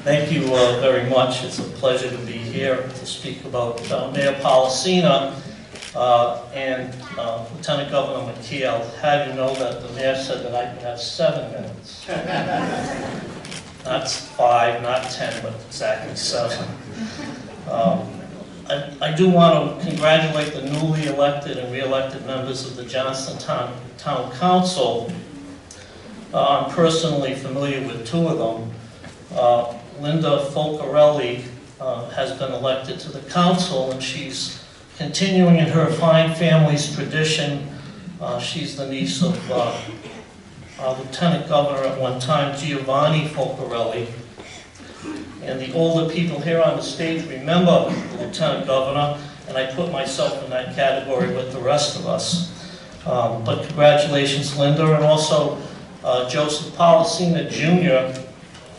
Thank you very much. It's a pleasure to be here to speak about Mayor Polisena and Lieutenant Governor McKee. I'll have you know that the mayor said that I could have 7 minutes. Not 5, not 10, but exactly 7. I do want to congratulate the newly elected and re-elected members of the Johnston Town Council. I'm personally familiar with 2 of them. Linda Foca Rally has been elected to the council, and she's continuing in her fine family's tradition. She's the niece of Lieutenant Governor at one time, Giovanni Foca Rally. And the older people here on the stage remember the Lieutenant Governor, and I put myself in that category with the rest of us. But congratulations, Linda, and also Joseph Polisena Jr.,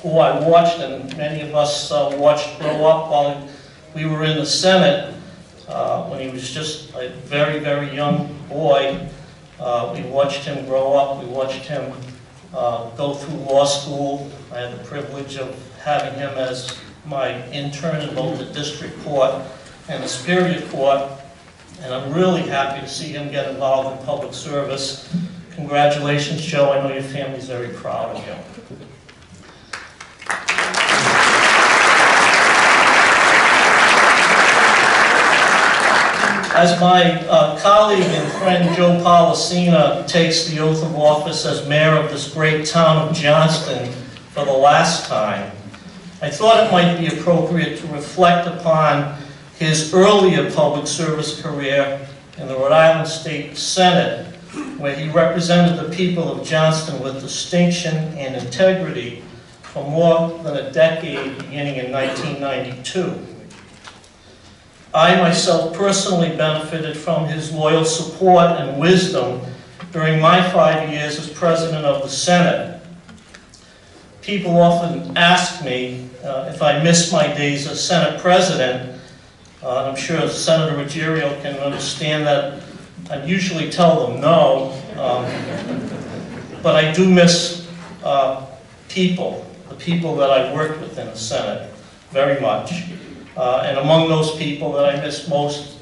who I watched, and many of us watched grow up while we were in the Senate. When he was just a very, very young boy, we watched him grow up. We watched him go through law school. I had the privilege of having him as my intern in both the district court and the Superior Court, and I'm really happy to see him get involved in public service. Congratulations, Joe. I know your family's very proud of you. As my colleague and friend Joe Polisena takes the oath of office as mayor of this great town of Johnston for the last time, I thought it might be appropriate to reflect upon his earlier public service career in the Rhode Island State Senate, where he represented the people of Johnston with distinction and integrity for more than a decade, beginning in 1992. I myself personally benefited from his loyal support and wisdom during my 5 years as president of the Senate. People often ask me if I miss my days as Senate president. I'm sure Senator Ruggiero can understand that. I usually tell them no, but I do miss people, the people that I worked with in the Senate, very much. And among those people that I miss most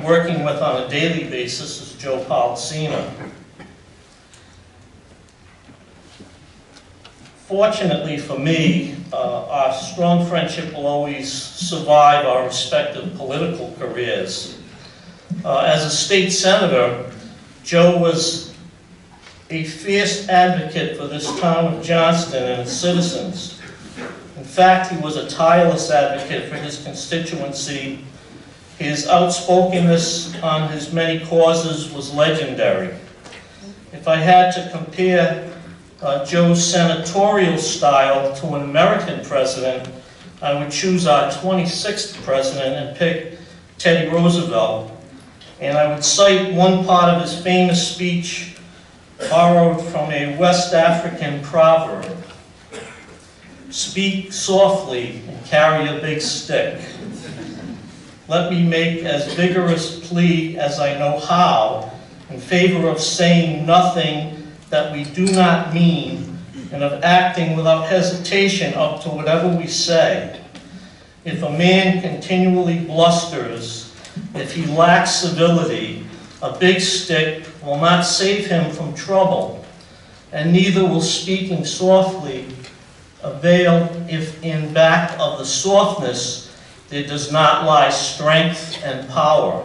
working with on a daily basis is Joe Polisena. Fortunately for me, our strong friendship will always survive our respective political careers. As a state senator, Joe was a fierce advocate for this town of Johnston and its citizens. In fact, he was a tireless advocate for his constituency. His outspokenness on his many causes was legendary. If I had to compare Joe's senatorial style to an American president, I would choose our 26th president and pick Teddy Roosevelt. And I would cite one part of his famous speech borrowed from a West African proverb: "Speak softly and carry a big stick. Let me make as vigorous plea as I know how in favor of saying nothing that we do not mean, and of acting without hesitation up to whatever we say. If a man continually blusters, if he lacks civility, a big stick will not save him from trouble, and neither will speaking softly avail if in back of the softness there does not lie strength and power."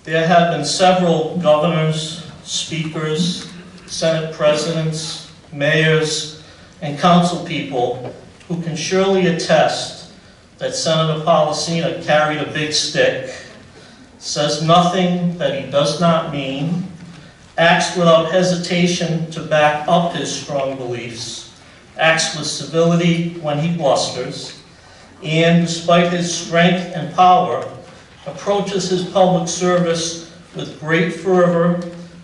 There have been several governors, speakers, Senate presidents, mayors, and council people who can surely attest that Senator Polisena carried a big stick, says nothing that he does not mean, acts without hesitation to back up his strong beliefs, acts with civility when he blusters, and despite his strength and power, approaches his public service with great fervor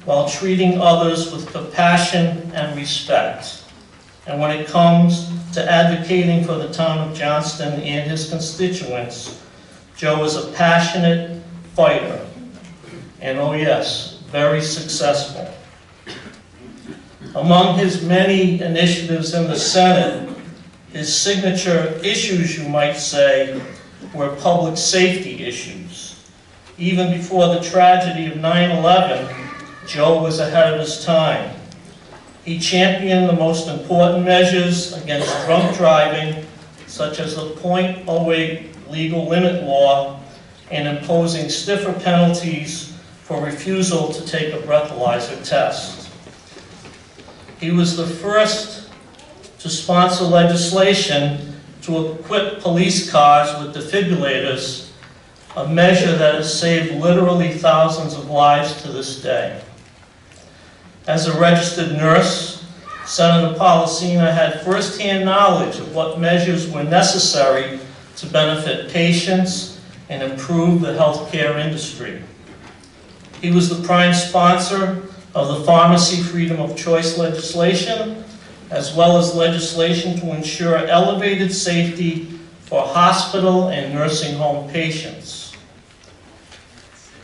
while treating others with compassion and respect. And when it comes to advocating for the town of Johnston and his constituents, Joe is a passionate fighter, and oh yes, very successful. Among his many initiatives in the Senate, his signature issues, you might say, were public safety issues. Even before the tragedy of 9/11, Joe was ahead of his time. He championed the most important measures against drunk driving, such as the .08 legal limit law and imposing stiffer penalties for refusal to take a breathalyzer test. He was the first to sponsor legislation to equip police cars with defibrillators, a measure that has saved literally thousands of lives to this day. As a registered nurse, Senator Polisena had first-hand knowledge of what measures were necessary to benefit patients and improve the healthcare industry. He was the prime sponsor of the pharmacy freedom of choice legislation, as well as legislation to ensure elevated safety for hospital and nursing home patients.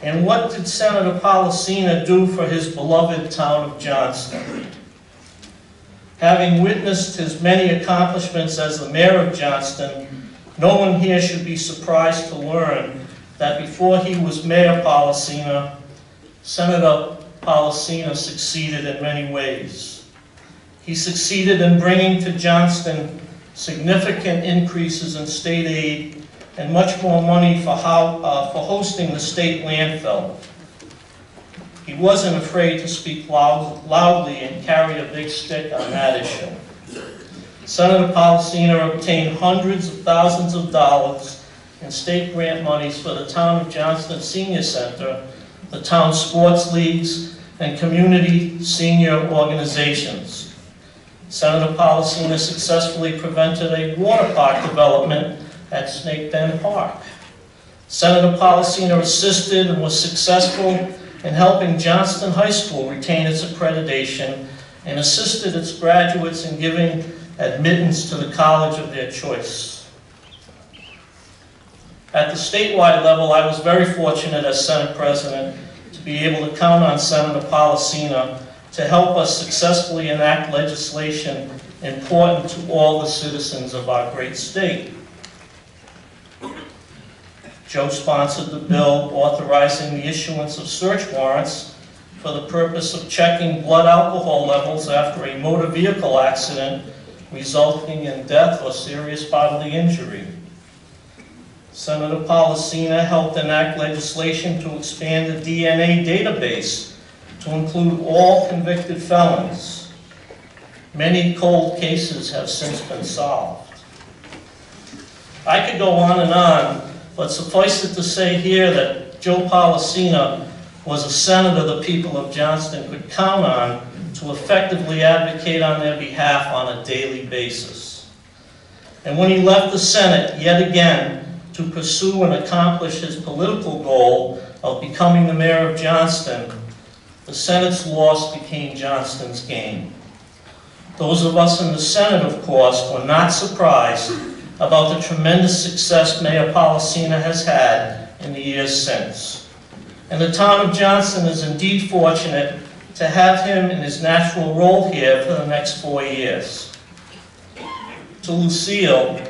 And what did Senator Polisena do for his beloved town of Johnston? Having witnessed his many accomplishments as the mayor of Johnston, no one here should be surprised to learn that before he was Mayor Polisena, Senator Polisena succeeded in many ways. He succeeded in bringing to Johnston significant increases in state aid and much more money for hosting the state landfill. He wasn't afraid to speak loudly and carry a big stick on that issue. Senator Polisena obtained hundreds of thousands of dollars in state grant monies for the town of Johnston Senior Center, the town sports leagues, and community senior organizations. Senator Polisena successfully prevented a water park development at Snake Bend Park. Senator Polisena assisted and was successful in helping Johnston High School retain its accreditation and assisted its graduates in giving admittance to the college of their choice. At the statewide level, I was very fortunate as Senate President to be able to count on Senator Polisena to help us successfully enact legislation important to all the citizens of our great state. Joe sponsored the bill authorizing the issuance of search warrants for the purpose of checking blood alcohol levels after a motor vehicle accident resulting in death or serious bodily injury. Senator Polisena helped enact legislation to expand the DNA database to include all convicted felons. Many cold cases have since been solved. I could go on, but suffice it to say here that Joe Polisena was a senator the people of Johnston could count on to effectively advocate on their behalf on a daily basis. And when he left the Senate, yet again, to pursue and accomplish his political goal of becoming the mayor of Johnston, the Senate's loss became Johnston's gain. Those of us in the Senate, of course, were not surprised about the tremendous success Mayor Polisena has had in the years since. And the town of Johnston is indeed fortunate to have him in his natural role here for the next 4 years. To Lucille,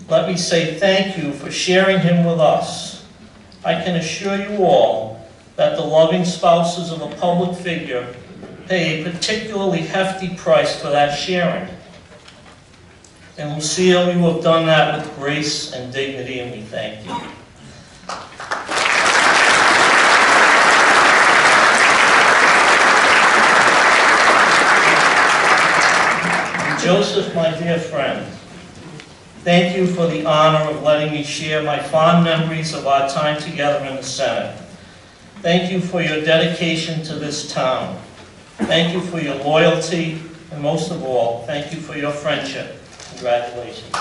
let me say thank you for sharing him with us. I can assure you all that the loving spouses of a public figure pay a particularly hefty price for that sharing. And Lucille, you have done that with grace and dignity, and we thank you. Joseph, my dear friend, thank you for the honor of letting me share my fond memories of our time together in the Senate. Thank you for your dedication to this town. Thank you for your loyalty, and most of all, thank you for your friendship. Congratulations.